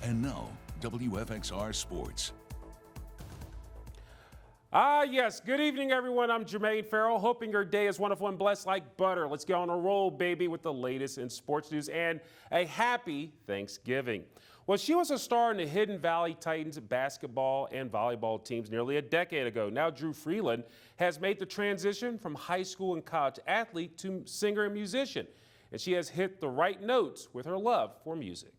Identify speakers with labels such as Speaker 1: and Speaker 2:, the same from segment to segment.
Speaker 1: And now, WFXR Sports.
Speaker 2: Yes. Good evening, everyone. I'm Jermaine Ferrell, hoping your day is wonderful and blessed like butter. Let's get on a roll, baby, with the latest in sports news and a happy Thanksgiving. Well, she was a star in the Hidden Valley Titans basketball and volleyball teams nearly a decade ago. Now, Drew Freeland has made the transition from high school and college athlete to singer and musician, and she has hit the right notes with her love for music.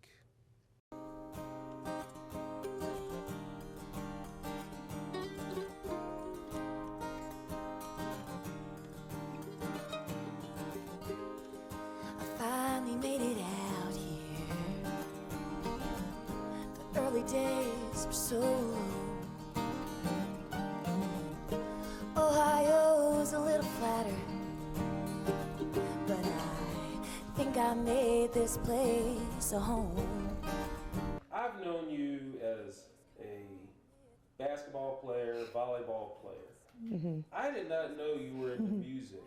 Speaker 3: Made it out here. The early days were so low. Ohio's a little flatter, but I think I made this place a home.
Speaker 2: I've known you as a basketball player, volleyball player. I did not know you were into music.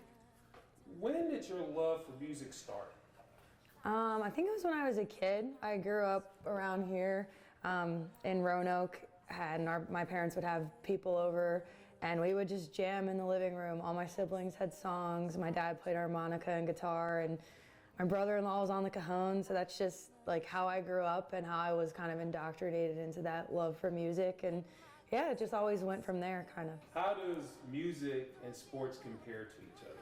Speaker 2: When did your love for music start?
Speaker 4: I think it was when I was a kid. I grew up around here in Roanoke, and my parents would have people over, and we would just jam in the living room. All my siblings had songs. My dad played harmonica and guitar, and my brother-in-law was on the cajon, so that's just like how I grew up and how I was kind of indoctrinated into that love for music. And yeah, it just always went from there, kind of.
Speaker 2: How does music and sports compare to each other?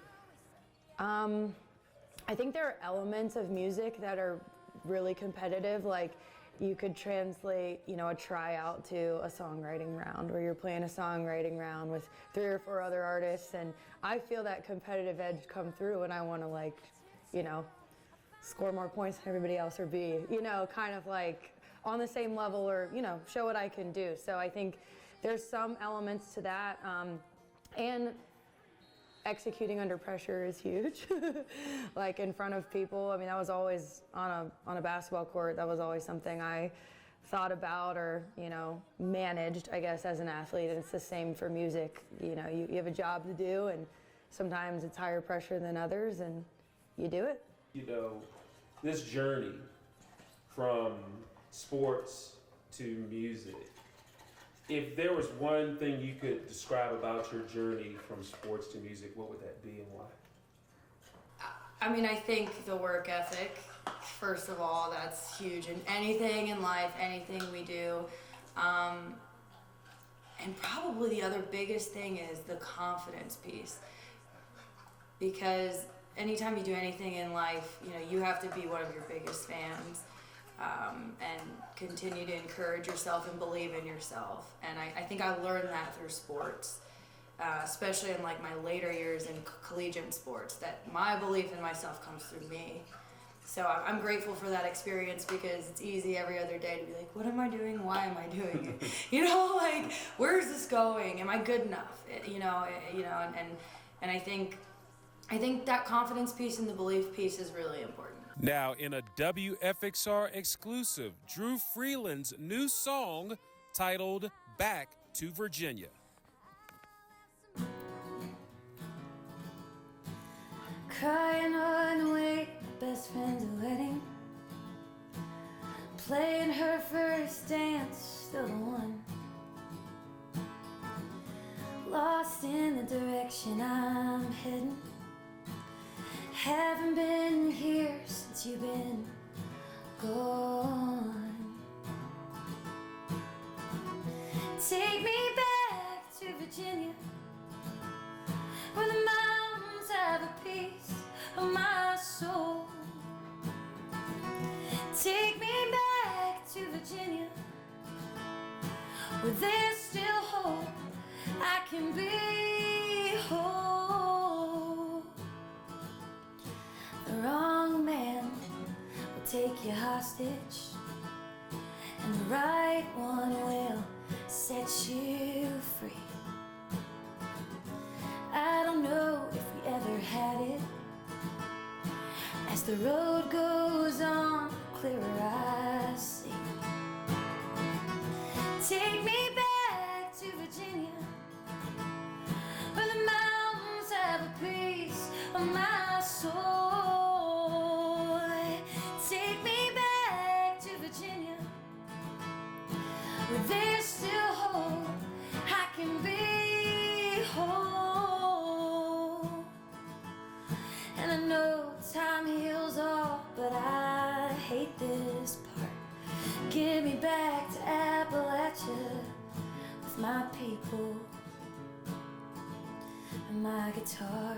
Speaker 4: I think there are elements of music that are really competitive. Like you could translate, a tryout to a songwriting round where you're playing a songwriting round with 3 or 4 other artists. And I feel that competitive edge come through and I want to score more points than everybody else or be, kind of like on the same level or, show what I can do. So I think there's some elements to that. And executing under pressure is huge. Like in front of people. I mean, that was always on a basketball court. That was always something I thought about or, managed, I guess, as an athlete. And it's the same for music. You have a job to do, and sometimes it's higher pressure than others, and you do it.
Speaker 2: This journey from sports to music, if there was one thing you could describe about your journey from sports to music, what would that be and why?
Speaker 4: I mean, I think the work ethic, first of all, that's huge in anything in life, anything we do. And probably the other biggest thing is the confidence piece. Because anytime you do anything in life, you have to be one of your biggest fans. And continue to encourage yourself and believe in yourself. And I think I learned that through sports, especially in my later years in collegiate sports, that my belief in myself comes through me. So I'm grateful for that experience because it's easy every other day to be like, what am I doing? Why am I doing it? Where is this going? Am I good enough? And I think that confidence piece and the belief piece is really important.
Speaker 2: Now, in a WFXR exclusive, Drew Freeland's new song titled Back to Virginia.
Speaker 3: Crying on the way, best friend's wedding. Playing her first dance, still the one. Lost in the direction I'm heading. Haven't been here since you've been gone. Take me back to Virginia, where the mountains have a piece of my soul. Take me back to Virginia, where there's still hope I can be whole. The wrong man will take you hostage, and the right one will set you free. I don't know if we ever had it. As the road goes on, clearer I see. Take me back to Virginia, where the mountains have a piece of my soul. Take me back to Virginia, where there's still hope, I can be whole. And I know time heals all, but I hate this part. Get me back to Appalachia with my people and my guitar.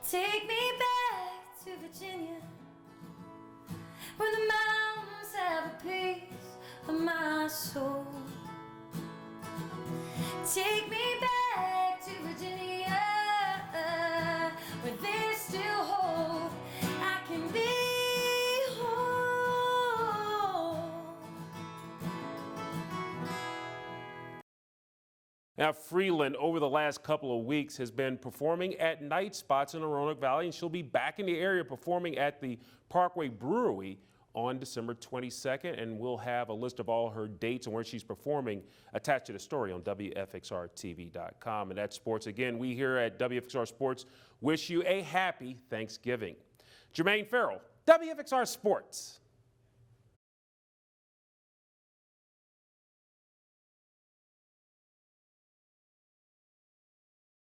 Speaker 3: Take me back to Virginia, where the mountains have a piece of my soul. Take me back to Virginia, where there's still hope, I can be whole.
Speaker 2: Now, Freeland, over the last couple of weeks, has been performing at night spots in the Roanoke Valley, and she'll be back in the area performing at the Parkway Brewery on December 22nd, and we'll have a list of all her dates and where she's performing attached to the story on WFXRTV.com. And that's sports. Again, we here at WFXR Sports wish you a happy Thanksgiving. Jermaine, Ferrell, WFXR Sports.